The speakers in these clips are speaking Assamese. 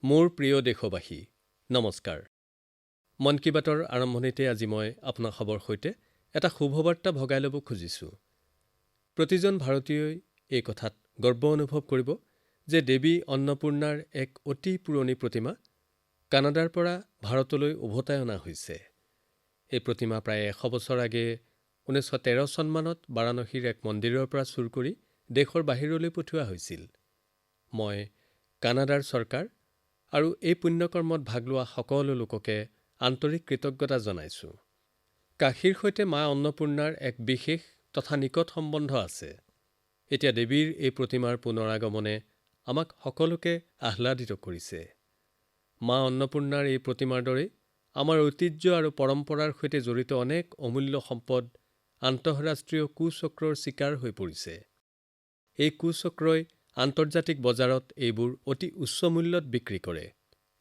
মোৰ প্ৰিয় দেশবাসী, নমস্কাৰ। মন কী বাতৰ আৰম্ভণিতে আজি মই আপোনালোকৰ সৈতে এটা শুভবাৰ্তা ভগাই ল'ব খুজিছোঁ। প্ৰতিজন ভাৰতীয়ই এই কথাত গৰ্ব অনুভৱ কৰিব যে দেৱী অন্নপূৰ্ণাৰ এক অতি পুৰণি প্ৰতিমা কানাডাৰ পৰা ভাৰতলৈ উভতাই অনা হৈছে। এই প্ৰতিমা প্ৰায় 100 বছৰ আগেয়ে 1913 চনমানত বাৰাণসীৰ এক মন্দিৰৰ পৰা চুৰ কৰি দেশৰ বাহিৰলৈ পঠিওৱা হৈছিল। মই কানাডাৰ চৰকাৰ আৰু এই পুণ্যকৰ্মত ভাগ লোৱা সকলো লোককে আন্তৰিক কৃতজ্ঞতা জনাইছোঁ। কাশীৰ সৈতে মা অন্নপূৰ্ণাৰ এক বিশেষ তথা নিকট সম্বন্ধ আছে। এতিয়া দেৱীৰ এই প্ৰতিমাৰ পুনৰাগমনে আমাক সকলোকে আহ্লাদিত কৰিছে। মা অন্নপূৰ্ণাৰ এই প্ৰতিমাৰ দৰে আমাৰ ঐতিহ্য আৰু পৰম্পৰাৰ সৈতে জড়িত অনেক অমূল্য সম্পদ আন্তঃৰাষ্ট্ৰীয় কুচক্ৰৰ চিকাৰ হৈ পৰিছে। এই কুচক্ৰই আন্তৰ্জাতিক বজাৰত এইবোৰ অতি উচ্চ মূল্যত বিক্ৰী কৰে।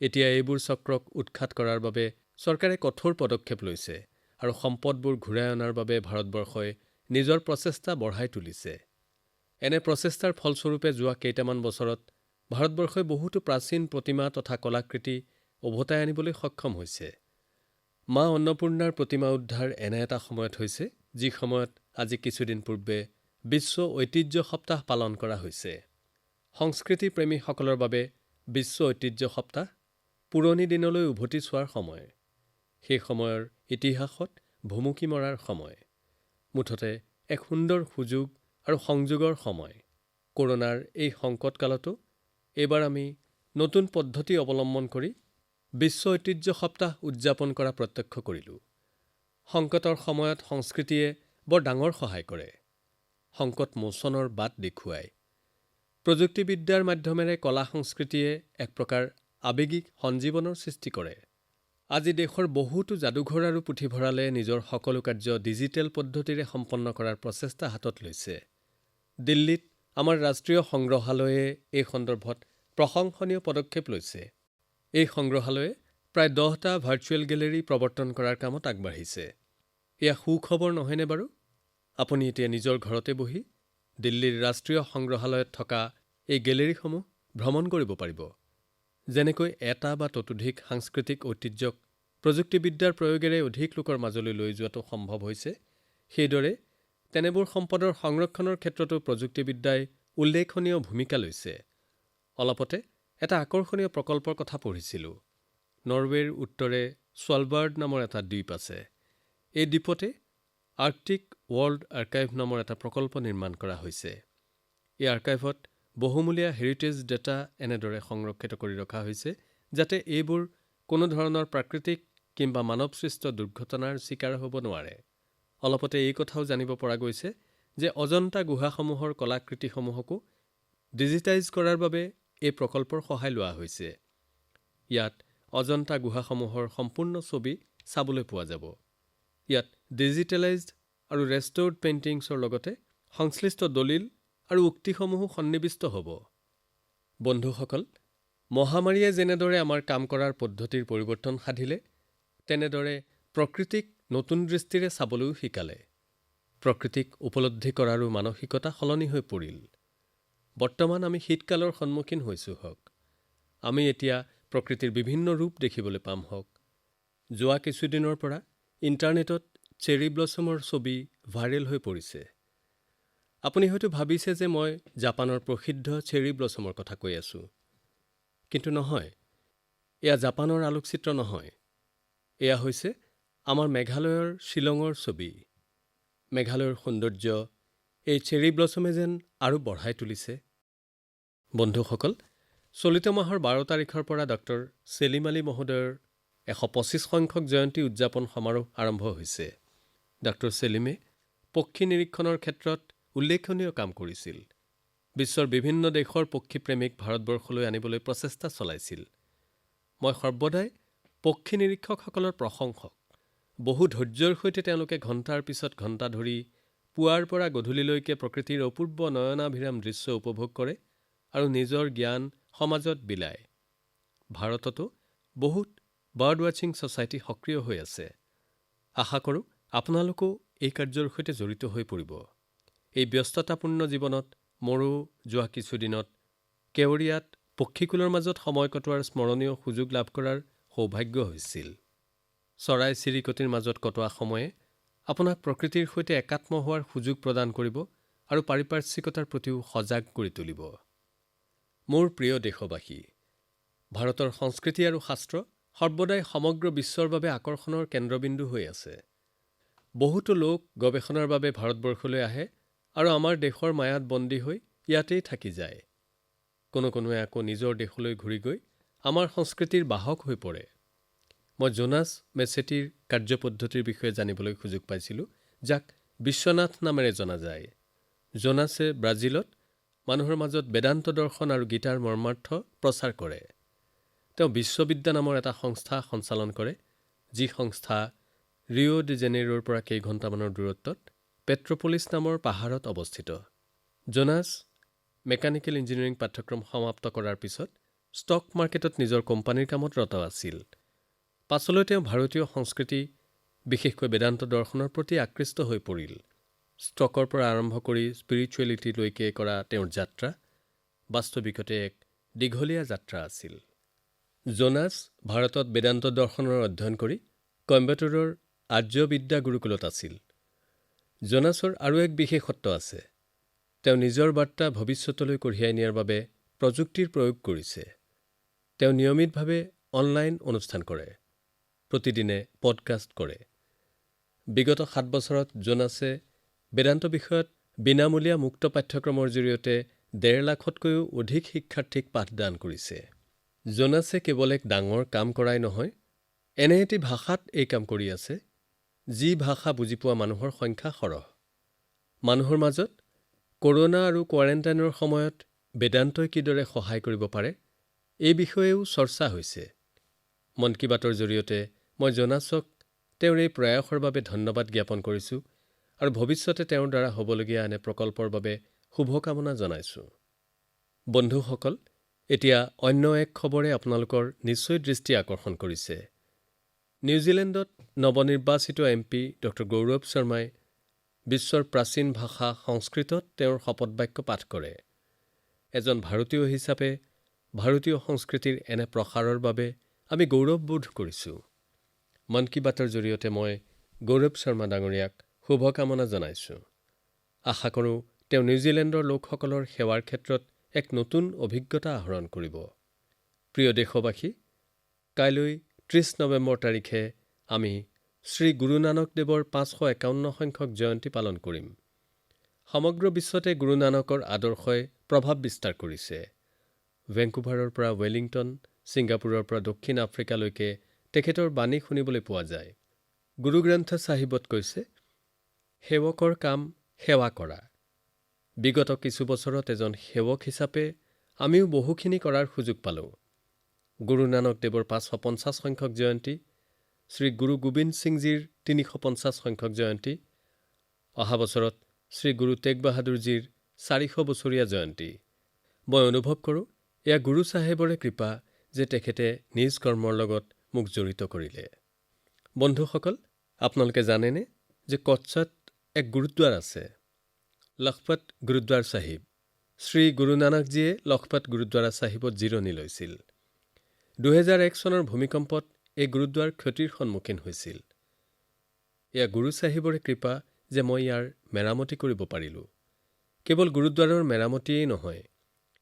এতিয়া এইবোৰ চক্ৰক উৎখাত কৰাৰ বাবে চৰকাৰে কঠোৰ পদক্ষেপ লৈছে আৰু সম্পদবোৰ ঘূৰাই অনাৰ বাবে ভাৰতবৰ্ষই নিজৰ প্ৰচেষ্টা বঢ়াই তুলিছে। এনে প্ৰচেষ্টাৰ ফলস্বৰূপে যোৱা কেইটামান বছৰত ভাৰতবৰ্ষই বহুতো প্ৰাচীন প্ৰতিমা তথা কলাকৃতি উভতাই আনিবলৈ সক্ষম হৈছে। মা অন্নপূৰ্ণাৰ প্ৰতিমা উদ্ধাৰ এনে এটা সময়ত হৈছে যি সময়ত আজি কিছুদিন পূৰ্বে বিশ্ব ঐতিহ্য সপ্তাহ পালন কৰা হৈছে। সংস্কৃতি প্ৰেমীসকলৰ বাবে বিশ্ব ঐতিহ্য সপ্তাহ পুৰণি দিনলৈ উভতি চোৱাৰ সময়। সেই সময়ৰ ইতিহাসত ভুমুকি মৰাৰ সময়। মুঠতে এক সুন্দৰ সুযোগ আৰু সংযোগৰ সময়। কৰোনাৰ এই সংকটকালতো এইবাৰ আমি নতুন পদ্ধতি অৱলম্বন কৰি বিশ্ব ঐতিহ্য সপ্তাহ উদযাপন কৰা প্ৰত্যক্ষ কৰিলোঁ। সংকটৰ সময়ত সংস্কৃতিয়ে বৰ ডাঙৰ সহায় কৰে। সংকট মোচনৰ বাট দেখুৱায়। প্ৰযুক্তিবিদ্যাৰ মাধ্যমেৰে কলা সংস্কৃতিয়ে এক প্ৰকাৰ আৱেগিক সঞ্জীৱনৰ সৃষ্টি কৰে। আজি দেশৰ বহুতো যাদুঘৰ আৰু পুথিভঁৰালে নিজৰ সকলো কাৰ্য ডিজিটেল পদ্ধতিৰে সম্পন্ন কৰাৰ প্ৰচেষ্টা হাতত লৈছে। দিল্লীত আমাৰ ৰাষ্ট্ৰীয় সংগ্ৰহালয়ে এই সন্দৰ্ভত প্ৰশংসনীয় পদক্ষেপ লৈছে। এই সংগ্ৰহালয়ে প্ৰায় 10টা ভাৰ্চুৱেল গেলেৰী প্ৰৱৰ্তন কৰাৰ কামত আগবাঢ়িছে। এয়া সুখবৰ নহয়নে বাৰু? আপুনি এতিয়া নিজৰ ঘৰতে বহি দিল্লীৰ ৰাষ্ট্ৰীয় সংগ্ৰহালয়ত থকা এই গেলেৰীসমূহ ভ্ৰমণ কৰিব পাৰিব। যেনেকৈ এটা বা ততোধিক সাংস্কৃতিক ঐতিহ্যক প্ৰযুক্তিবিদ্যাৰ প্ৰয়োগেৰে অধিক লোকৰ মাজলৈ লৈ যোৱাটো সম্ভৱ হৈছে, সেইদৰে তেনেবোৰ সম্পদৰ সংৰক্ষণৰ ক্ষেত্ৰতো প্ৰযুক্তিবিদ্যাই উল্লেখনীয় ভূমিকা লৈছে। অলপতে এটা আকৰ্ষণীয় প্ৰকল্পৰ কথা পঢ়িছিলোঁ। নৰৱেৰ উত্তৰে স্বালবাৰ্ড নামৰ এটা দ্বীপ আছে। এই দ্বীপতে আৰ্কটিক ৱৰ্ল্ড আৰ্কাইভ নামৰ এটা প্ৰকল্প নিৰ্মাণ কৰা হৈছে। এই আৰ্কাইভত বহুমূলীয়া হেৰিটেজ ডেটা এনেদৰে সংৰক্ষিত কৰি ৰখা হৈছে যাতে এইবোৰ কোনো ধৰণৰ প্ৰাকৃতিক কিংবা মানৱসৃষ্ট দুৰ্ঘটনাৰ চিকাৰ হ'ব নোৱাৰে। অলপতে এই কথাও জানিব পৰা গৈছে যে অজন্তা গুহাসমূহৰ কলাকৃতিসমূহকো ডিজিটাইজ কৰাৰ বাবে এই প্ৰকল্পৰ সহায় লোৱা হৈছে। ইয়াত অজন্তা গুহাসমূহৰ সম্পূৰ্ণ ছবি চাবলৈ পোৱা যাব। ইয়াত ডিজিটেলাইজড আৰু ৰেষ্টৰ্ড পেইণ্টিংছৰ লগতে সংশ্লিষ্ট দলিল আৰু উক্তিসমূহো সন্নিৱিষ্ট হ'ব। বন্ধুসকল, মহামাৰীয়ে যেনেদৰে আমাৰ কাম কৰাৰ পদ্ধতিৰ পৰিৱৰ্তন সাধিলে, তেনেদৰে প্ৰকৃতিক নতুন দৃষ্টিৰে চাবলৈও শিকালে। প্ৰকৃতিক উপলব্ধি কৰাৰো মানসিকতা সলনি হৈ পৰিল। বৰ্তমান আমি শীতকালৰ সন্মুখীন হৈছোঁ হওক। আমি এতিয়া প্ৰকৃতিৰ বিভিন্ন ৰূপ দেখিবলৈ পাম হওক। যোৱা কিছুদিনৰ পৰা ইণ্টাৰনেটত চেৰী ব্লছমৰ ছবি ভাইৰেল হৈ পৰিছে। আপুনি হয়তো ভাবিছে যে মই জাপানৰ প্ৰসিদ্ধ চেৰী ব্লছমৰ কথা কৈ আছোঁ। কিন্তু নহয়, এয়া জাপানৰ আলোকচিত্ৰ নহয়। এয়া হৈছে আমাৰ মেঘালয়ৰ শ্বিলঙৰ ছবি। মেঘালয়ৰ সৌন্দৰ্য এই চেৰী ব্লছমে যেন আৰু বঢ়াই তুলিছে। বন্ধুসকল, চলিত মাহৰ 12 তাৰিখৰ পৰা ডক্টৰ ছেলিম আলী মহোদয়ৰ 125 সংখ্যক জয়ন্তী উদযাপন সমাৰোহ আৰম্ভ হৈছে। ডক্টৰ ছেলিমে পক্ষী নিৰীক্ষণৰ ক্ষেত্ৰত উল্লেখনীয় কাম কৰিছিল। বিশ্বৰ বিভিন্ন দেশৰ পক্ষীপ্ৰেমীক ভাৰতবৰ্ষলৈ আনিবলৈ প্ৰচেষ্টা চলাইছিল। মই সৰ্বদাই পক্ষী নিৰীক্ষকসকলৰ প্ৰশংসক। বহু ধৈৰ্যৰ সৈতে তেওঁলোকে ঘণ্টাৰ পিছত ঘণ্টা ধৰি পুৱাৰ পৰা গধূলিলৈকে প্ৰকৃতিৰ অপূৰ্ব নয়নাভিৰাম দৃশ্য উপভোগ কৰে আৰু নিজৰ জ্ঞান সমাজত বিলায়। ভাৰততো বহুত বাৰ্ড ৱাচিং ছ'চাইটি সক্ৰিয় হৈ আছে। আশা কৰোঁ আপোনালোকো এই কাৰ্যৰ সৈতে জড়িত হৈ পৰিব। এই ব্যস্ততাপূৰ্ণ জীৱনত মোৰো যোৱা কিছুদিনত কেৱড়িয়াত পক্ষীকুলৰ মাজত সময় কটোৱাৰ স্মৰণীয় সুযোগ লাভ কৰাৰ সৌভাগ্য হৈছিল। চৰাই চিৰিকটিৰ মাজত কটোৱা সময়ে আপোনাক প্ৰকৃতিৰ সৈতে একাত্ম হোৱাৰ সুযোগ প্ৰদান কৰিব আৰু পাৰিপাৰ্শ্বিকতাৰ প্ৰতিও সজাগ কৰি তুলিব। মোৰ প্ৰিয় দেশবাসী, ভাৰতৰ সংস্কৃতি আৰু শাস্ত্ৰ সৰ্বদাই সমগ্ৰ বিশ্বৰ বাবে আকৰ্ষণৰ কেন্দ্ৰবিন্দু হৈ আছে। বহুতো লোক গৱেষণাৰ বাবে ভাৰতবৰ্ষলৈ আহে আৰু আমাৰ দেশৰ মায়াত বন্দী হৈ ইয়াতেই থাকি যায়। কোনোৱে আকৌ নিজৰ দেশলৈ ঘূৰি গৈ আমাৰ সংস্কৃতিৰ বাহক হৈ পৰে। মই জোনাছ মেচেটীৰ কাৰ্যপদ্ধতিৰ বিষয়ে জানিবলৈ সুযোগ পাইছিলোঁ, যাক বিশ্বনাথ নামেৰে জনা যায়। জোনাছে ব্ৰাজিলত মানুহৰ মাজত বেদান্ত দৰ্শন আৰু গীতাৰ মৰ্মাৰ্থ প্ৰচাৰ কৰে। তেওঁ বিশ্ববিদ্যা নামৰ এটা সংস্থা সঞ্চালন কৰে, যি সংস্থা ৰিঅ' ডি জেনেইৰোৰ পৰা কেইঘণ্টামানৰ দূৰত্বত পেট্ৰপলিছ নামৰ পাহাৰত অৱস্থিত। জোনাছ মেকানিকেল ইঞ্জিনিয়াৰিং পাঠ্যক্ৰম সমাপ্ত কৰাৰ পিছত ষ্টক মাৰ্কেটত নিজৰ কোম্পানীৰ কামত ৰত আছিল। পাছলৈ তেওঁ ভাৰতীয় সংস্কৃতি, বিশেষকৈ বেদান্ত দৰ্শনৰ প্ৰতি আকৃষ্ট হৈ পৰিল। ষ্টকৰ পৰা আৰম্ভ কৰি স্পিৰিচুৱেলিটিলৈকে কৰা তেওঁৰ যাত্ৰা বাস্তৱিকতে এক দীঘলীয়া যাত্ৰা আছিল। জোনাছ ভাৰতত বেদান্ত দৰ্শনৰ অধ্যয়ন কৰি কইম্বাটুৰৰ আৰ্য বিদ্যা গুৰুকুলত আছিল। জোনাছৰ আৰু এক বিশেষত্ব আছে। তেওঁ নিজৰ বাৰ্তা ভৱিষ্যতলৈ কঢ়িয়াই নিয়াৰ বাবে প্ৰযুক্তিৰ প্ৰয়োগ কৰিছে। তেওঁ নিয়মিতভাৱে অনলাইন অনুষ্ঠান কৰে, প্ৰতিদিনে পডকাষ্ট কৰে। বিগত ৭ বছৰত জোনাছে বেদান্ত বিষয়ত বিনামূলীয়া মুক্ত পাঠ্যক্ৰমৰ জৰিয়তে ১.৫ লাখতকৈও অধিক শিক্ষাৰ্থীক পাঠদান কৰিছে। জোনাছে কেৱল এক ডাঙৰ কাম কৰাই নহয়, এনে এটি ভাষাত এই কাম কৰি আছে, যি ভাষা বুজি পোৱা মানুহৰ সংখ্যা সৰহ। মানুহৰ মাজত কৰোনা আৰু কোৱাৰেণ্টাইনৰ সময়ত বেদান্তই কিদৰে সহায় কৰিব পাৰে, এই বিষয়েও চৰ্চা হৈছে। মন কী বাতৰ জৰিয়তে মই জোনাছক তেওঁৰ এই প্ৰয়াসৰ বাবে ধন্যবাদ জ্ঞাপন কৰিছোঁ আৰু ভৱিষ্যতে তেওঁৰ দ্বাৰা হ'বলগীয়া এনে প্ৰকল্পৰ বাবে শুভকামনা জনাইছোঁ। বন্ধুসকল, এতিয়া অন্য এক খবৰে আপোনালোকৰ নিশ্চয় দৃষ্টি আকৰ্ষণ কৰিছে। নিউজিলেণ্ডত নৱনিৰ্বাচিত MP ডক্টৰ গৌৰৱ শৰ্মাই বিশ্বৰ প্ৰাচীন ভাষা সংস্কৃতত তেওঁৰ শপত বাক্য পাঠ কৰে। এজন ভাৰতীয় হিচাপে ভাৰতীয় সংস্কৃতিৰ এনে প্ৰসাৰৰ বাবে আমি গৌৰৱবোধ কৰিছোঁ। মন কী বাতৰ জৰিয়তে মই গৌৰৱ শৰ্মা ডাঙৰীয়াক শুভকামনা জনাইছোঁ। আশা কৰোঁ তেওঁ নিউজিলেণ্ডৰ লোকসকলৰ সেৱাৰ ক্ষেত্ৰত এক নতুন অভিজ্ঞতা আহৰণ কৰিব। প্ৰিয় দেশবাসী, কাইলৈ ৩০ নৱেম্বৰ তাৰিখে আমি শ্ৰী গুৰু নানক দেৱৰ ৫৫১ সংখ্যক জয়ন্তী পালন কৰিম। সমগ্ৰ বিশ্বতে গুৰু নানকৰ আদৰ্শই প্ৰভাৱ বিস্তাৰ কৰিছে। ভেংকুভাৰৰ পৰা ৱেলিংটন, ছিংগাপুৰৰ পৰা দক্ষিণ আফ্ৰিকালৈকে তেখেতৰ বাণী শুনিবলৈ পোৱা যায়। গুৰু গ্ৰন্থ চাহিবত কৈছে, সেৱকৰ কাম সেৱা কৰা। বিগত কিছু বছৰত এজন সেৱক হিচাপে আমিও বহুখিনি কৰাৰ সুযোগ পালোঁ। গুৰু নানক দেৱৰ ৫৫০ সংখ্যক জয়ন্তী, শ্ৰী গুৰু গোবিন্দ সিংজীৰ ৩৫০ সংখ্যক জয়ন্তী, অহা বছৰত শ্ৰী গুৰু টেগ বাহাদুৰজীৰ ৪০০ বছৰীয়া জয়ন্তী। মই অনুভৱ কৰোঁ, এয়া গুৰু চাহেবৰে কৃপা যে তেখেতে নিজ কৰ্মৰ লগত মোক জড়িত কৰিলে। বন্ধুসকল, আপোনালোকে জানেনে যে কচ্ছত এক গুৰুদ্বাৰ আছে, লখপত গুৰুদ্বাৰ চাহিব। শ্ৰী গুৰু নানকজীয়ে লখপত গুৰুদ্বাৰা চাহিবত জিৰণি লৈছিল। ২০০১ চনৰ ভূমিকম্পত এই গুৰুদ্বাৰ ক্ষতিৰ সন্মুখীন হৈছিল। এয়া গুৰু চাহিবৰে কৃপা যে মই ইয়াৰ মেৰামতি কৰিব পাৰিলোঁ। কেৱল গুৰুদ্বাৰৰ মেৰামতিয়েই নহয়,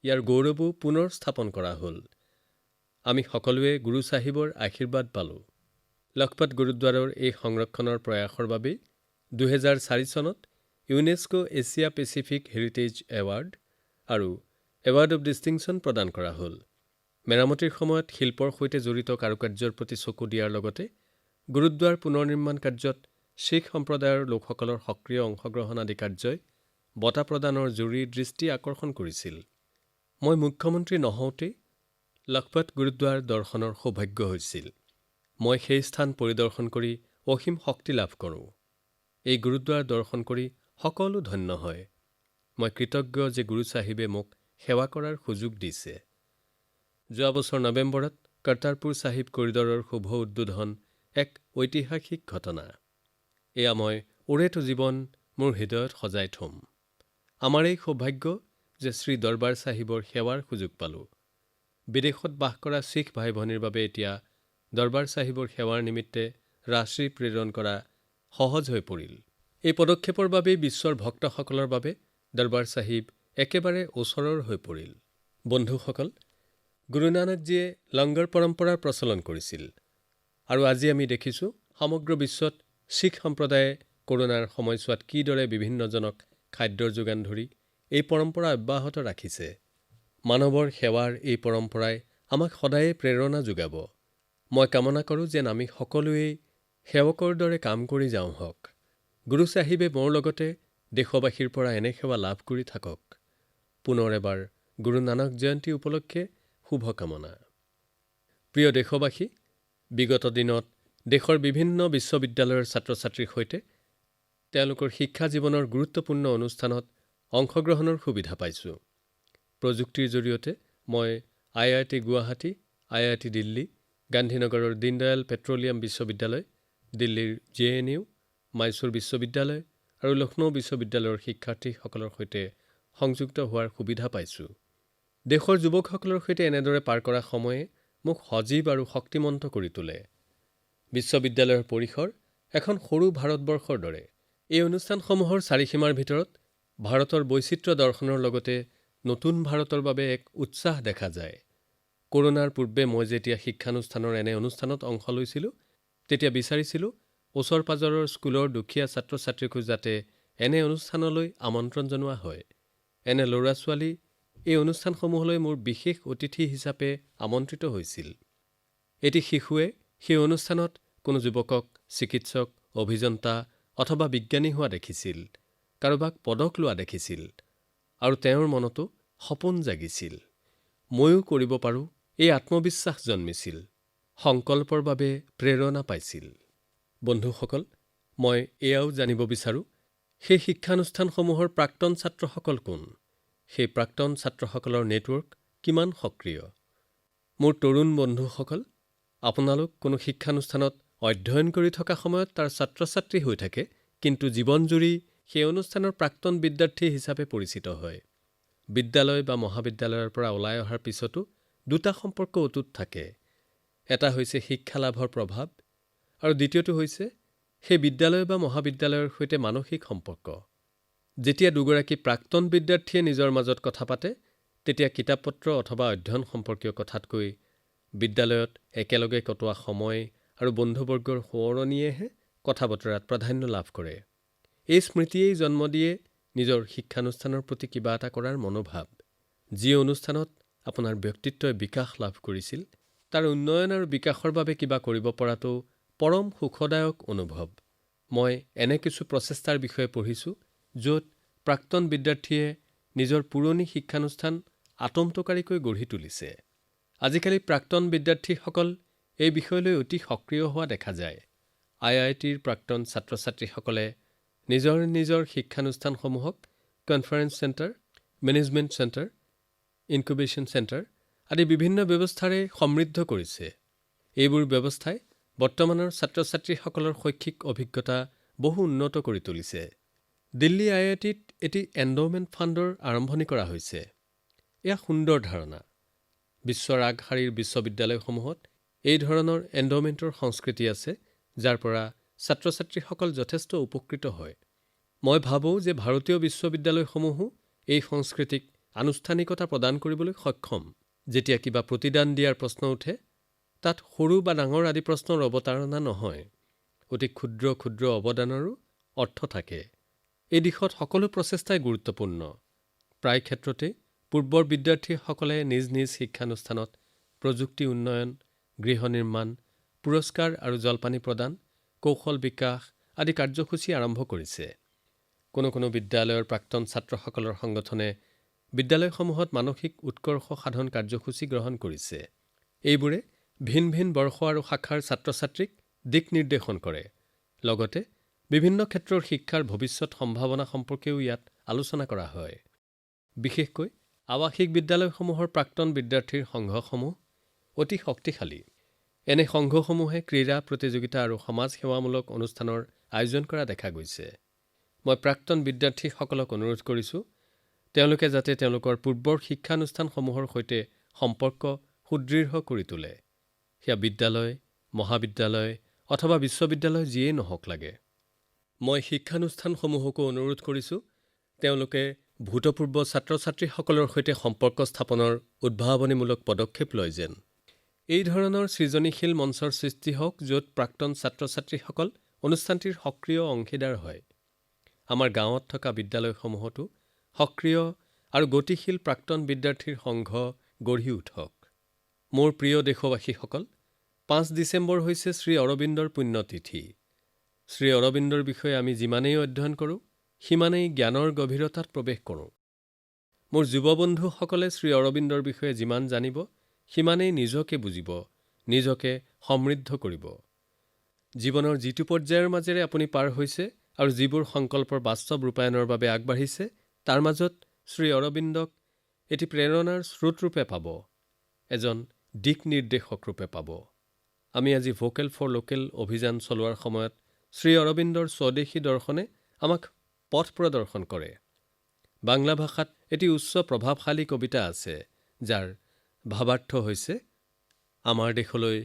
ইয়াৰ গৌৰৱো পুনৰ স্থাপন কৰা হ'ল। আমি সকলোৱে গুৰু চাহিবৰ আশীৰ্বাদ পালোঁ। লখপত গুৰুদ্বাৰৰ এই সংৰক্ষণৰ প্ৰয়াসৰ বাবেই ২০০৪ চনত UNESCO Asia Pacific heritage award আৰু এৱাৰ্ড অৱ ডিষ্টিংশ্যন প্ৰদান কৰা হ'ল। মেৰামতিৰ সময়ত শিল্পৰ সৈতে জড়িত কাৰুকাৰ্যৰ প্ৰতি চকু দিয়াৰ লগতে গুৰুদ্বাৰ পুনৰ নিৰ্মাণ কাৰ্যত শিখ সম্প্ৰদায়ৰ লোকসকলৰ সক্ৰিয় অংশগ্ৰহণ আদি কাৰ্যই বঁটা প্ৰদানৰ জৰুৰী দৃষ্টি আকৰ্ষণ কৰিছিল। মই মুখ্যমন্ত্ৰী নহওঁতেই লখপত গুৰুদ্বাৰ দৰ্শনৰ সৌভাগ্য হৈছিল। মই সেই স্থান পৰিদৰ্শন কৰি অসীম শক্তি লাভ কৰোঁ। এই গুৰুদ্বাৰ দৰ্শন কৰি সকলো ধন্য হয়। মই কৃতজ্ঞ যে গুৰু চাহিবে মোক সেৱা কৰাৰ সুযোগ দিছে। যোৱা বছৰ নৱেম্বৰত কৰ্টাৰপুৰ চাহিব কৰিডৰৰ শুভ উদ্বোধন এক ঐতিহাসিক ঘটনা। এয়া মই ওৰেটো জীৱন মোৰ হৃদয়ত সজাই থ'ম। আমাৰ এই সৌভাগ্য যে শ্ৰী দৰবাৰ চাহিবৰ সেৱাৰ সুযোগ পালোঁ। বিদেশত বাস কৰা শিখ ভাই ভনীৰ বাবে এতিয়া দৰবাৰ চাহিবৰ সেৱাৰ নিমিত্তে ৰাশি প্ৰেৰণ কৰা সহজ হৈ পৰিল। এই পদক্ষেপৰ বাবেই বিশ্বৰ ভক্তসকলৰ বাবে দৰবাৰ চাহিব একেবাৰে ওচৰৰ হৈ পৰিল। বন্ধুসকল, গুৰু নানকজীয়ে লংগৰ পৰম্পৰাৰ প্ৰচলন কৰিছিল আৰু আজি আমি দেখিছোঁ সমগ্ৰ বিশ্বত শিখ সম্প্ৰদায়ে কৰোনাৰ সময়ছোৱাত কিদৰে বিভিন্নজনক খাদ্যৰ যোগান ধৰি এই পৰম্পৰা অব্যাহত ৰাখিছে। মানৱৰ সেৱাৰ এই পৰম্পৰাই আমাক সদায়ে প্ৰেৰণা যোগাব। মই কামনা কৰোঁ যেন আমি সকলোৱেই সেৱকৰ দৰে কাম কৰি যাওঁ হওক। গুৰু চাহিবে মোৰ লগতে দেশবাসীৰ পৰা এনে সেৱা লাভ কৰি থাকক। পুনৰ এবাৰ গুৰু নানক জয়ন্তী উপলক্ষে শুভকামনা। প্ৰিয় দেশবাসী, বিগত দিনত দেশৰ বিভিন্ন বিশ্ববিদ্যালয়ৰ ছাত্ৰ ছাত্ৰীৰ সৈতে তেওঁলোকৰ শিক্ষা জীৱনৰ গুৰুত্বপূৰ্ণ অনুষ্ঠানত অংশগ্ৰহণৰ সুবিধা পাইছোঁ। প্ৰযুক্তিৰ জৰিয়তে মই IIT গুৱাহাটী, IIT দিল্লী, গান্ধীনগৰৰ দীনদয়াল পেট্ৰলিয়াম বিশ্ববিদ্যালয়, দিল্লীৰ JNU, মাইসূৰ বিশ্ববিদ্যালয় আৰু লক্ষ্ণৌ বিশ্ববিদ্যালয়ৰ শিক্ষাৰ্থীসকলৰ সৈতে সংযুক্ত হোৱাৰ সুবিধা পাইছোঁ। দেশৰ যুৱকসকলৰ সৈতে এনেদৰে পাৰ কৰা সময়ে মোক সজীৱ আৰু শক্তিমন্ত কৰি তোলে। বিশ্ববিদ্যালয়ৰ পৰিসৰ এখন সৰু ভাৰতবৰ্ষৰ দৰে। এই অনুষ্ঠানসমূহৰ চাৰিসীমাৰ ভিতৰত ভাৰতৰ বৈচিত্ৰ্য দৰ্শনৰ লগতে নতুন ভাৰতৰ বাবে এক উৎসাহ দেখা যায়। কৰোনাৰ পূৰ্বে মই যেতিয়া শিক্ষানুষ্ঠানৰ এনে অনুষ্ঠানত অংশ লৈছিলোঁ, তেতিয়া বিচাৰিছিলোঁ ওচৰ-পাজৰৰ স্কুলৰ দুখীয়া ছাত্ৰ-ছাত্ৰীকো যাতে এনে অনুষ্ঠানলৈ আমন্ত্ৰণ জনোৱা হয়। এনে ল'ৰা-ছোৱালী এই অনুষ্ঠানসমূহলৈ মোৰ বিশেষ অতিথি হিচাপে আমন্ত্ৰিত হৈছিল। এটি শিশুৱে সেই অনুষ্ঠানত কোনো যুৱকক চিকিৎসক, অভিযন্তা অথবা বিজ্ঞানী হোৱা দেখিছিল, কাৰোবাক পদক লোৱা দেখিছিল আৰু তেওঁৰ মনতো সপোন জাগিছিল। ময়ো কৰিব পাৰোঁ, এই আত্মবিশ্বাস জন্মিছিল, সংকল্পৰ বাবে প্ৰেৰণা পাইছিল। বন্ধুসকল, মই এয়াও জানিব বিচাৰোঁ, সেই শিক্ষানুষ্ঠানসমূহৰ প্ৰাক্তন ছাত্ৰসকল কোন? সেই প্ৰাক্তন ছাত্ৰসকলৰ নেটৱৰ্ক কিমান সক্ৰিয়? মোৰ তৰুণ বন্ধুসকল, আপোনালোক কোনো শিক্ষানুষ্ঠানত অধ্যয়ন কৰি থকা সময়ত তাৰ ছাত্ৰ-ছাত্ৰী হৈ থাকে, কিন্তু জীৱনজুৰি সেই অনুষ্ঠানৰ প্ৰাক্তন বিদ্যাৰ্থী হিচাপে পৰিচিত হয়। বিদ্যালয় বা মহাবিদ্যালয়ৰ পৰা ওলাই অহাৰ পিছতো দুটা সম্পৰ্ক অটুট থাকে। এটা হৈছে শিক্ষা লাভৰ প্ৰভাৱ আৰু দ্বিতীয়টো হৈছে সেই বিদ্যালয় বা মহাবিদ্যালয়ৰ সৈতে মানসিক সম্পৰ্ক। যেতিয়া দুগৰাকী প্ৰাক্তন বিদ্যাৰ্থীয়ে নিজৰ মাজত কথা পাতে, তেতিয়া কিতাপ-পত্ৰ অথবা অধ্যয়ন সম্পৰ্কীয় কথাতকৈ বিদ্যালয়ত একেলগে কটোৱা সময় আৰু বন্ধুবৰ্গৰ সোঁৱৰণীয়েহে কথা-বতৰাত প্ৰাধান্য লাভ কৰে। এই স্মৃতিয়েই জন্ম দিয়ে নিজৰ শিক্ষানুষ্ঠানৰ প্ৰতি কিবা এটা কৰাৰ মনোভাৱ। যি অনুষ্ঠানত আপোনাৰ ব্যক্তিত্বই বিকাশ লাভ কৰিছিল, তাৰ উন্নয়ন আৰু বিকাশৰ বাবে কিবা কৰিব পৰাটো পৰম সুখদায়ক অনুভৱ। মই এনে কিছু প্ৰচেষ্টাৰ বিষয়ে পঢ়িছোঁ, য'ত প্ৰাক্তন বিদ্যাৰ্থীয়ে নিজৰ পুৰণি শিক্ষানুষ্ঠান আটোমটোকাৰিকৈ গঢ়ি তুলিছে। আজিকালি প্ৰাক্তন বিদ্যাৰ্থীসকল এই বিষয়লৈ অতি সক্ৰিয় হোৱা দেখা যায়। IITৰ প্ৰাক্তন ছাত্ৰ-ছাত্ৰীসকলে নিজৰ নিজৰ শিক্ষানুষ্ঠানসমূহক conference centre, management centre, incubation centre আদি বিভিন্ন ব্যৱস্থাৰে সমৃদ্ধ কৰিছে। এইবোৰ ব্যৱস্থাই বৰ্তমানৰ ছাত্ৰ-ছাত্ৰীসকলৰ শৈক্ষিক অভিজ্ঞতা বহু উন্নত কৰি তুলিছে। দিল্লী IITত এটি এণ্ড'মেণ্ট ফাণ্ডৰ আৰম্ভণি কৰা হৈছে। এয়া সুন্দৰ ধাৰণা। বিশ্বৰ আগশাৰীৰ বিশ্ববিদ্যালয়সমূহত এই ধৰণৰ এণ্ড'মেণ্টৰ সংস্কৃতি আছে, যাৰ পৰা ছাত্ৰ-ছাত্ৰীসকল যথেষ্ট উপকৃত হয়। মই ভাবোঁ যে ভাৰতীয় বিশ্ববিদ্যালয়সমূহো এই সংস্কৃতিক আনুষ্ঠানিকতা প্ৰদান কৰিবলৈ সক্ষম। যেতিয়া কিবা প্ৰতিদান দিয়াৰ প্ৰশ্ন উঠে, তাত সৰু বা ডাঙৰ আদি প্ৰশ্নৰ অৱতাৰণা নহয়, অতি ক্ষুদ্ৰ ক্ষুদ্ৰ অৱদানৰো অৰ্থ থাকে। এই দিশত সকলো প্ৰচেষ্টাই গুৰুত্বপূৰ্ণ। প্ৰায় ক্ষেত্ৰতে পূৰ্বৰ বিদ্যাৰ্থীসকলে নিজ নিজ শিক্ষানুষ্ঠানত প্ৰযুক্তি উন্নয়ন, গৃহ নিৰ্মাণ, পুৰস্কাৰ আৰু জলপানী প্ৰদান, কৌশল বিকাশ আদি কাৰ্যসূচী আৰম্ভ কৰিছে। কোনো বিদ্যালয়ৰ প্ৰাক্তন ছাত্ৰসকলৰ সংগঠনে বিদ্যালয়সমূহত মানসিক উৎকৰ্ষ সাধন কাৰ্যসূচী গ্ৰহণ কৰিছে। এইবোৰে ভিন ভিন বৰ্ষ আৰু শাখাৰ ছাত্ৰ-ছাত্ৰীক দিক নিৰ্দেশন কৰে। লগতে বিভিন্ন ক্ষেত্ৰৰ শিক্ষাৰ ভৱিষ্যত সম্ভাৱনা সম্পৰ্কেও ইয়াত আলোচনা কৰা হয়। বিশেষকৈ আৱাসিক বিদ্যালয়সমূহৰ প্ৰাক্তন বিদ্যাৰ্থীৰ সংঘসমূহ অতি শক্তিশালী। এনে সংঘসমূহে ক্ৰীড়া প্ৰতিযোগিতা আৰু সমাজ সেৱামূলক অনুষ্ঠানৰ আয়োজন কৰা দেখা গৈছে। মই প্ৰাক্তন বিদ্যাৰ্থীসকলক অনুৰোধ কৰিছোঁ, তেওঁলোকে যাতে তেওঁলোকৰ পূৰ্বৰ শিক্ষানুষ্ঠানসমূহৰ সৈতে সম্পৰ্ক সুদৃঢ় কৰি তোলে। সেয়া বিদ্যালয়, মহাবিদ্যালয় অথবা বিশ্ববিদ্যালয় যিয়েই নহওক লাগে। মই শিক্ষানুষ্ঠানসমূহকো অনুৰোধ কৰিছোঁ তেওঁলোকে ভূতপূৰ্ব ছাত্ৰ-ছাত্ৰীসকলৰ সৈতে সম্পৰ্ক স্থাপনৰ উদ্ভাৱনীমূলক পদক্ষেপ লয় যেন। এই ধৰণৰ সৃজনীশীল মঞ্চৰ সৃষ্টি হওক য'ত প্ৰাক্তন ছাত্ৰ-ছাত্ৰীসকল অনুষ্ঠানটিৰ সক্ৰিয় অংশীদাৰ হয়। আমাৰ গাঁৱত থকা বিদ্যালয়সমূহতো সক্ৰিয় আৰু গতিশীল প্ৰাক্তন বিদ্যাৰ্থীৰ সংঘ গঢ়ি উঠক। মোৰ প্ৰিয় দেশবাসীসকল, ৫ ডিচেম্বৰ হৈছে শ্ৰী অৰবিন্দৰ পুণ্যতিথি। শ্ৰী অৰবিন্দৰ বিষয়ে আমি যিমানেই অধ্যয়ন কৰোঁ সিমানেই জ্ঞানৰ গভীৰতাত প্ৰৱেশ কৰোঁ। মোৰ যুৱ বন্ধুসকলে শ্ৰী অৰবিন্দৰ বিষয়ে যিমান জানিব সিমানেই নিজকে বুজিব, নিজকে সমৃদ্ধ কৰিব। জীৱনৰ যিটো পৰ্যায়ৰ মাজেৰে আপুনি পাৰ হৈছে আৰু যিবোৰ সংকল্পৰ বাস্তৱ ৰূপায়ণৰ বাবে আগবাঢ়িছে তাৰ মাজত শ্ৰী অৰবিন্দক এটি প্ৰেৰণাৰ স্ৰোত ৰূপে পাব, এজন দিক নিৰ্দেশক ৰূপে পাব। আমি আজি ভোকেল ফৰ লোকেল অভিযান চলোৱাৰ সময়ত শ্ৰী অৰবিন্দৰ স্বদেশী দৰ্শনে আমাক পথ প্ৰদৰ্শন কৰে। বাংলা ভাষাত এটি উচ্চ প্ৰভাৱশালী কবিতা আছে যাৰ ভাৱাৰ্থ হৈছে, আমাৰ দেশলৈ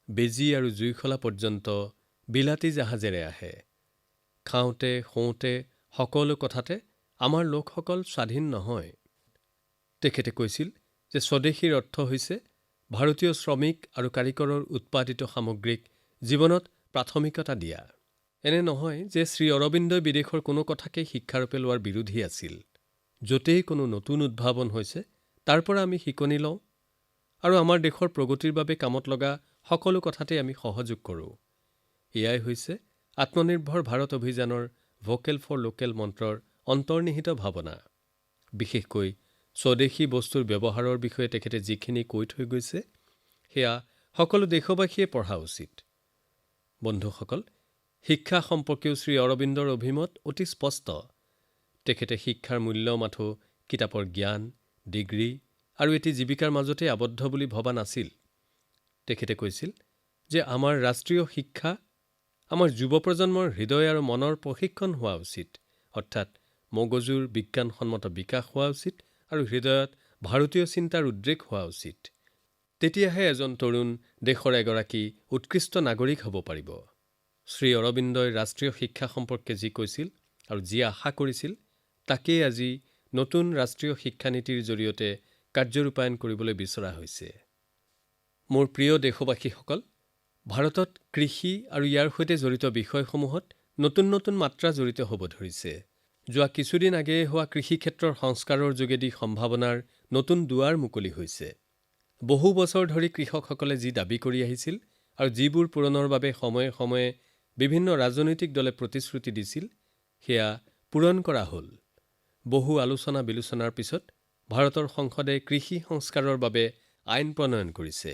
বেজী আৰু জুইশলা পৰ্যন্ত বিলাতী জাহাজেৰে আহে। খাওঁতে শুওঁতে সকলো কথাতে আমাৰ লোকসকল স্বাধীন নহয়। তেখেতে কৈছিল যে স্বদেশীৰ অৰ্থ হৈছে ভাৰতীয় শ্ৰমিক আৰু কাৰিকৰৰ উৎপাদিত সামগ্ৰীক জীৱনত প্ৰাথমিকতা দিয়া। এনে নহয় যে শ্ৰী অৰবিন্দই বিদেশৰ কোনো কথাকেই শিক্ষাৰূপে লোৱাৰ বিৰোধী আছিল। য'তেই কোনো নতুন উদ্ভাৱন হৈছে তাৰ পৰা আমি শিকনি লওঁ আৰু আমাৰ দেশৰ প্ৰগতিৰ বাবে কামত লগা সকলো কথাতে আমি সহযোগ কৰোঁ। এয়াই হৈছে আত্মনিৰ্ভৰ ভাৰত অভিযানৰ ভোকেল ফৰ লোকেল মন্ত্ৰৰ অন্তৰ্নিহিত ভাৱনা। বিশেষকৈ স্বদেশী বস্তুৰ ব্যৱহাৰৰ বিষয়ে তেখেতে যিখিনি কৈ থৈ গৈছে সেয়া সকলো দেশবাসীয়ে পঢ়া উচিত। বন্ধুসকল, শিক্ষা সম্পৰ্কেও শ্ৰী অৰবিন্দৰ অভিমত অতি স্পষ্ট। তেখেতে শিক্ষাৰ মূল্য মাথো কিতাপৰ জ্ঞান, ডিগ্ৰী আৰু এটি জীৱিকাৰ মাজতে আবদ্ধ বুলি ভবা নাছিল। তেখেতে কৈছিল যে আমাৰ ৰাষ্ট্ৰীয় শিক্ষা আমাৰ যুৱ প্ৰজন্মৰ হৃদয় আৰু মনৰ প্ৰশিক্ষণ হোৱা উচিত, অৰ্থাৎ মগজুৰ বিজ্ঞানসন্মত বিকাশ হোৱা উচিত আৰু হৃদয়ত ভাৰতীয় চিন্তাৰ উদ্ৰেক হোৱা উচিত। তেতিয়াহে এজন তৰুণ দেশৰ এগৰাকী উৎকৃষ্ট নাগৰিক হ'ব পাৰিব। শ্ৰী অৰবিন্দই ৰাষ্ট্ৰীয় শিক্ষা সম্পৰ্কে যি কৈছিল আৰু যি আশা কৰিছিল তাকেই আজি নতুন ৰাষ্ট্ৰীয় শিক্ষানীতিৰ জৰিয়তে কাৰ্যৰূপায়ণ কৰিবলৈ বিচৰা হৈছে। মোৰ প্ৰিয় দেশবাসীসকল, ভাৰতত কৃষি আৰু ইয়াৰ সৈতে জড়িত বিষয়সমূহত নতুন নতুন মাত্ৰা জড়িত হ'ব ধৰিছে। যোৱা কিছুদিন আগেয়ে হোৱা কৃষি ক্ষেত্ৰৰ সংস্কাৰৰ যোগেদি সম্ভাৱনাৰ নতুন দুৱাৰ মুকলি হৈছে। বহু বছৰ ধৰি কৃষকসকলে যি দাবী কৰি আহিছিল আৰু যিবোৰ পূৰণৰ বাবে সময়ে সময়ে বিভিন্ন ৰাজনৈতিক দলে প্ৰতিশ্ৰুতি দিছিল সেয়া পূৰণ কৰা হ'ল। বহু আলোচনা বিলোচনাৰ পিছত ভাৰতৰ সংসদে কৃষি সংস্কাৰৰ বাবে আইন প্ৰণয়ন কৰিছে।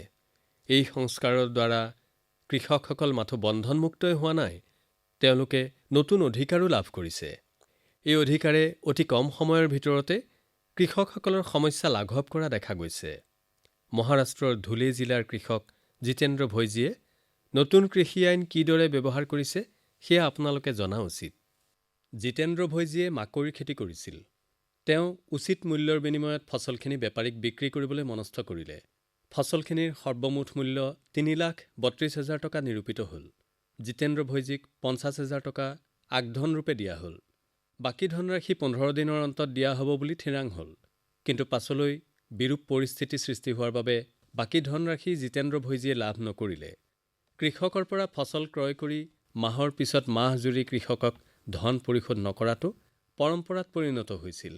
এই সংস্কাৰৰ দ্বাৰা কৃষকসকল মাথো বন্ধনমুক্তই হোৱা নাই, তেওঁলোকে নতুন অধিকাৰো লাভ কৰিছে। এই অধিকাৰে অতি কম সময়ৰ ভিতৰতে কৃষকসকলৰ সমস্যা লাঘৱ কৰা দেখা গৈছে। মহাৰাষ্ট্ৰৰ ধুলে জিলাৰ কৃষক জিতেন্দ্ৰ ভৈজীয়ে নতুন কৃষি আইন কিদৰে ব্যৱহাৰ কৰিছে সেয়া আপোনালোকে জনা উচিত। জিতেন্দ্ৰ ভৈজীয়ে মাকৈৰ খেতি কৰিছিল। তেওঁ উচিত মূল্যৰ বিনিময়ত ফচলখিনি বেপাৰীক বিক্ৰী কৰিবলৈ মনস্থ কৰিলে। ফচলখিনিৰ সৰ্বমুঠ মূল্য ৩,৩২,০০০ টকা নিৰূপিত হ'ল। জিতেন্দ্ৰ ভৈজীক ৫০,০০০ টকা আগধন ৰূপে দিয়া হ'ল। বাকী ধনৰাশি ১৫ দিনৰ অন্তত দিয়া হ'ব বুলি ঠিৰাং হ'ল। কিন্তু পাছলৈ বিৰূপ পৰিস্থিতি সৃষ্টি হোৱাৰ বাবে বাকী ধনৰাশি জিতেন্দ্ৰ ভৈজীয়ে লাভ নকৰিলে। কৃষকৰ পৰা ফচল ক্ৰয় কৰি মাহৰ পিছত মাহ জুৰি কৃষকক ধন পৰিশোধ নকৰাটো পৰম্পৰাত পৰিণত হৈছিল।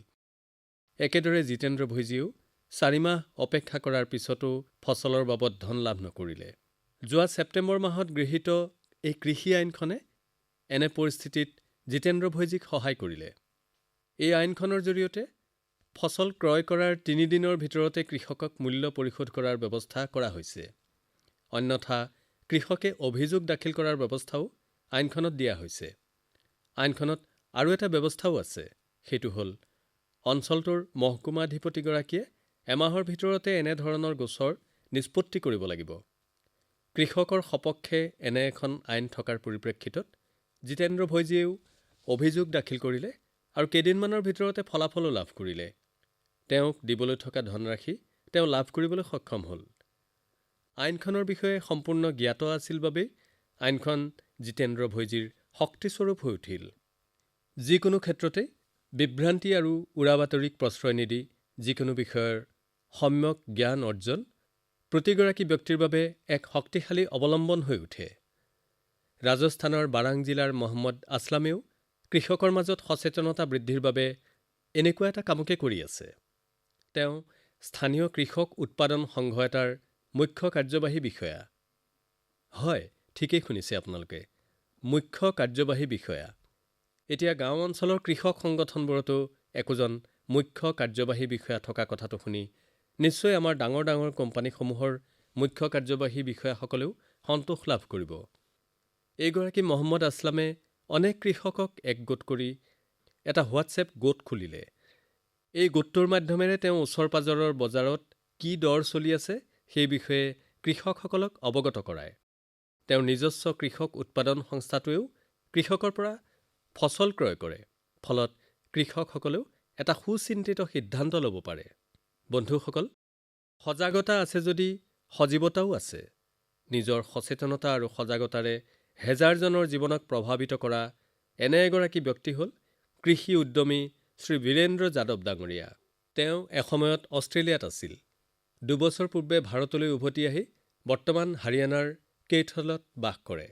একেদৰে জিতেন্দ্ৰ ভৈজীয়েও ৪ মাহ অপেক্ষা কৰাৰ পিছতো ফচলৰ বাবদ ধন লাভ নকৰিলে। যোৱা ছেপ্টেম্বৰ মাহত গৃহীত এই কৃষি আইনখনে এনে পৰিস্থিতিত জিতেন্দ্ৰ ভৈজীক সহায় কৰিলে। এই আইনখনৰ জৰিয়তে ফচল ক্ৰয় কৰাৰ ৩ দিনৰ ভিতৰতে কৃষকক মূল্য পৰিশোধ কৰাৰ ব্যৱস্থা কৰা হৈছে। অন্যথা কৃষকে অভিযোগ দাখিল কৰাৰ ব্যৱস্থাও আইনখনত দিয়া হৈছে। আইনখনত আৰু এটা ব্যৱস্থাও আছে, সেইটো হ'ল অঞ্চলটোৰ মহকুমাধিপতিগৰাকীয়ে এমাহৰ ভিতৰতে এনেধৰণৰ গোচৰ নিষ্পত্তি কৰিব লাগিব। কৃষকৰ সপক্ষে এনে এখন আইন থকাৰ পৰিপ্ৰেক্ষিতত জিতেন্দ্ৰ ভৈজীয়েও অভিযোগ দাখিল কৰিলে আৰু কেইদিনমানৰ ভিতৰতে ফলাফলো লাভ কৰিলে। তেওঁক দিবলৈ থকা ধনৰাশি তেওঁ লাভ কৰিবলৈ সক্ষম হ'ল। আইনখনৰ বিষয়ে সম্পূৰ্ণ জ্ঞাত আছিল বাবেই আইনখন জিতেন্দ্ৰ ভৈজীৰ শক্তিস্বৰূপ হৈ উঠিল। যিকোনো ক্ষেত্ৰতে বিভ্ৰান্তি আৰু উৰাবাতৰিক প্ৰশ্ৰয় নিদি যিকোনো বিষয়ৰ সম্যক জ্ঞান অৰ্জন প্ৰতিগৰাকী ব্যক্তিৰ বাবে এক শক্তিশালী অৱলম্বন হৈ উঠে। ৰাজস্থানৰ বাৰাং জিলাৰ মহম্মদ আসলামেও কৃষকৰ মাজত সচেতনতা বৃদ্ধিৰ বাবে এনেকুৱা এটা কামকে কৰি আছে। তেওঁ স্থানীয় কৃষক উৎপাদন সংঘ এটাৰ মুখ্য কাৰ্যবাহী বিষয়া। হয়, ঠিকেই শুনিছে আপোনালোকে, মুখ্য কাৰ্যবাহী বিষয়া। এতিয়া গাঁও অঞ্চলৰ কৃষক সংগঠনবোৰতো একোজন মুখ্য কাৰ্যবাহী বিষয়া থকা কথাটো শুনি নিশ্চয় আমাৰ ডাঙৰ ডাঙৰ কোম্পানীসমূহৰ মুখ্য কাৰ্যবাহী বিষয়াসকলেও সন্তোষ লাভ কৰিব। এইগৰাকী মহম্মদ আসলামে অনেক কৃষকক একগোট কৰি এটা হোৱাটছএপ গোট খুলিলে। এই গোটটোৰ মাধ্যমেৰে তেওঁ ওচৰ পাজৰৰ বজাৰত কি দৰ চলি আছে সেই বিষয়ে কৃষকসকলক অৱগত কৰায়। তেওঁৰ নিজস্ব কৃষক উৎপাদন সংস্থাটোৱেও কৃষকৰ পৰা ফচল ক্ৰয় কৰে। ফলত কৃষকসকলেও এটা সুচিন্তিত সিদ্ধান্ত ল'ব পাৰে। বন্ধুসকল, সজাগতা আছে যদি সজীৱতাও আছে। নিজৰ সচেতনতা আৰু সজাগতাৰে হেজাৰজনৰ জীৱনক প্ৰভাৱিত কৰা এনে এগৰাকী ব্যক্তি হ'ল কৃষি উদ্যমী শ্ৰী বীৰেন্দ্ৰ যাদৱ ডাঙৰীয়া। তেওঁ এসময়ত অষ্ট্ৰেলিয়াত আছিল। 2 বছৰ পূৰ্বে ভাৰতলৈ উভতি আহি বৰ্তমান হাৰিয়ানাৰ কেইথলত বাস কৰে।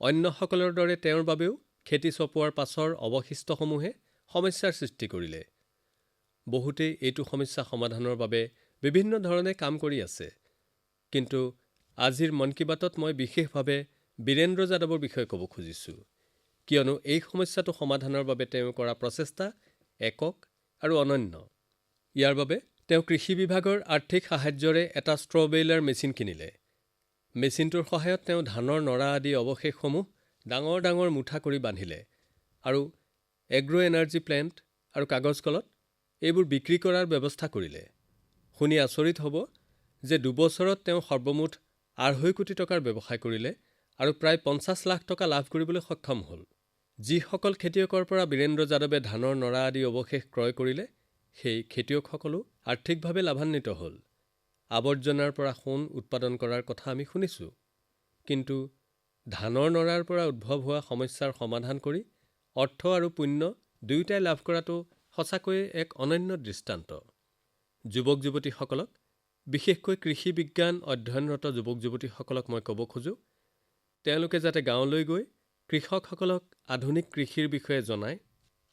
অন্যসকলৰ দৰে তেওঁৰ বাবেও খেতি চপোৱাৰ পাছৰ অৱশিষ্টসমূহে সমস্যাৰ সৃষ্টি কৰিলে। বহুতেই এইটো সমস্যা সমাধানৰ বাবে বিভিন্ন ধৰণে কাম কৰি আছে। কিন্তু আজিৰ মন কী বাতত মই বিশেষভাৱে বীৰেন্দ্ৰ যাদৱৰ বিষয়ে ক'ব খুজিছোঁ, কিয়নো এই সমস্যাটো সমাধানৰ বাবে তেওঁ কৰা প্ৰচেষ্টা একক আৰু অনন্য। ইয়াৰ বাবে তেওঁ কৃষি বিভাগৰ আৰ্থিক সাহায্যৰে এটা ষ্ট্ৰ বেইলাৰ মেচিন কিনিলে। মেচিনটোৰ সহায়ত তেওঁ ধানৰ নৰা আদি অৱশেষসমূহ ডাঙৰ ডাঙৰ মুঠা কৰি বান্ধিলে আৰু এগ্ৰ' এনাৰ্জি প্লেণ্ট আৰু কাগজ কলত এইবোৰ বিক্ৰী কৰাৰ ব্যৱস্থা কৰিলে। শুনি আচৰিত হ'ব যে 2 বছৰত তেওঁ সৰ্বমুঠ 2.5 কোটি টকাৰ ব্যৱসায় কৰিলে আৰু প্ৰায় 50 লাখ টকা লাভ কৰিবলৈ সক্ষম হ'ল। যিসকল খেতিয়কৰ পৰা বীৰেন্দ্ৰ যাদৱে ধানৰ নৰা আদি অৱশেষ ক্ৰয় কৰিলে সেই খেতিয়কসকলো আৰ্থিকভাৱে লাভান্বিত হ'ল। আৱৰ্জনাৰ পৰা সোণ উৎপাদন কৰাৰ কথা আমি শুনিছোঁ, কিন্তু ধানৰ নৰাৰ পৰা উদ্ভৱ হোৱা সমস্যাৰ সমাধান কৰি অৰ্থ আৰু পুণ্য দুয়োটাই লাভ কৰাটো সঁচাকৈয়ে এক অনন্য দৃষ্টান্ত। যুৱক যুৱতীসকলক, বিশেষকৈ কৃষি বিজ্ঞান অধ্যয়নৰত যুৱক যুৱতীসকলক মই ক'ব খোজোঁ, তেওঁলোকে যাতে গাঁৱলৈ গৈ কৃষকসকলক আধুনিক কৃষিৰ বিষয়ে জনায়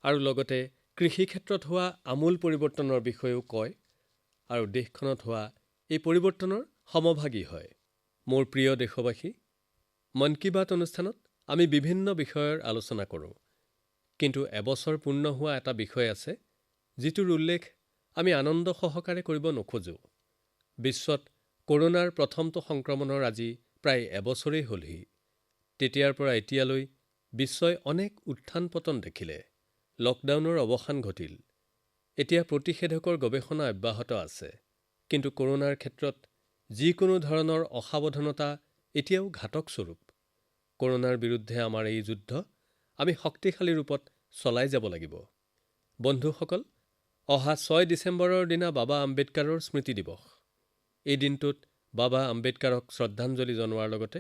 আৰু লগতে কৃষি ক্ষেত্ৰত হোৱা আমূল পৰিৱৰ্তনৰ বিষয়েও কয় আৰু দেশখনত হোৱা এই পৰিৱৰ্তনৰ সমভাগী হয়। মোৰ প্ৰিয় দেশবাসী, মন কী বাত অনুষ্ঠানত আমি বিভিন্ন বিষয়ৰ আলোচনা কৰোঁ। কিন্তু এবছৰ পূৰ্ণ হোৱা এটা বিষয় আছে যিটোৰ উল্লেখ আমি আনন্দ সহকাৰে কৰিব নোখোজোঁ। বিশ্বত কৰোনাৰ প্ৰথমটো সংক্ৰমণৰ আজি প্ৰায় এবছৰেই হ'লহি। তেতিয়াৰ পৰা এতিয়ালৈ বিশ্বই অনেক উত্থান পতন দেখিলে। লকডাউনৰ অৱসান ঘটিল। এতিয়া প্ৰতিষেধকৰ গৱেষণা অব্যাহত আছে। কিন্তু কৰোনাৰ ক্ষেত্ৰত যিকোনো ধৰণৰ অসাৱধানতা এতিয়াও ঘাতক স্বৰূপ। কৰোনাৰ বিৰুদ্ধে আমাৰ এই যুদ্ধ আমি শক্তিশালী ৰূপত চলাই যাব লাগিব। বন্ধুসকল, অহা 6 ডিচেম্বৰৰ দিনা বাবা আম্বেদকাৰৰ স্মৃতি দিৱস। এই দিনটোত বাবা আম্বেদকাৰক শ্ৰদ্ধাঞ্জলি জনোৱাৰ লগতে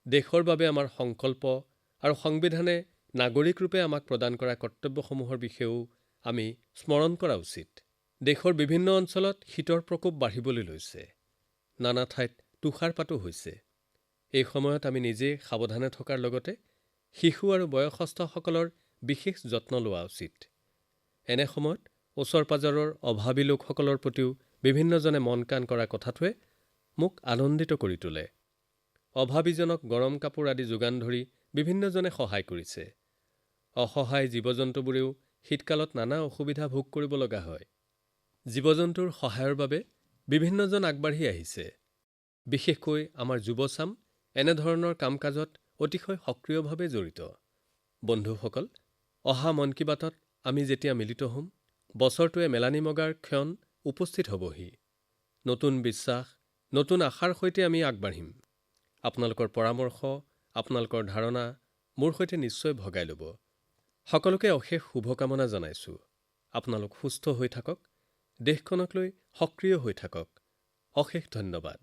দেশৰ বাবে আমাৰ সংকল্প আৰু সংবিধানে নাগৰিক ৰূপে আমাক প্ৰদান কৰা কৰ্তব্যসমূহৰ বিষয়েও আমি স্মৰণ কৰা উচিত। দেশৰ বিভিন্ন অঞ্চলত শীতৰ প্ৰকোপ বাঢ়িবলৈ লৈছে। নানা ঠাইত তুষাৰপাতো হৈছে। এই সময়ত আমি নিজে সাৱধানে থকাৰ লগতে শিশু আৰু বয়সস্থসকলৰ বিশেষ যত্ন লোৱা উচিত। এনে সময়ত ওচৰ পাজৰৰ অভাৱী লোকসকলৰ প্ৰতিও বিভিন্নজনে মন কাণ কৰা কথাটোৱে মোক আনন্দিত কৰি তোলে। অভাৱীজনক গৰম কাপোৰ আদি যোগান ধৰি বিভিন্নজনে সহায় কৰিছে। অসহায় জীৱ-জন্তুবোৰেও শীতকালত নানা অসুবিধা ভোগ কৰিব লগা হয়। জীৱ-জন্তুৰ সহায়ৰ বাবে বিভিন্নজন আগবাঢ়ি আহিছে। বিশেষকৈ আমাৰ যুৱচাম এনেধৰণৰ কাম-কাজত অতিশয় সক্ৰিয়ভাৱে জড়িত। বন্ধুসকল, অহা মন কী বাতত আমি যেতিয়া মিলিত হ'ম, বছৰটোৱে মেলানী মগাৰ ক্ষণ উপস্থিত হ'বহি। নতুন বিশ্বাস, নতুন আশাৰ সৈতে আমি আগবাঢ়িম। আপোনালোকৰ পৰামৰ্শ, আপোনালোকৰ ধাৰণা মোৰ সৈতে নিশ্চয় ভগাই ল'ব। সকলোকে অশেষ শুভকামনা জনাইছোঁ। আপোনালোক সুস্থ হৈ থাকক, দেশখনক লৈ সক্ৰিয় হৈ থাকক। অশেষ ধন্যবাদ।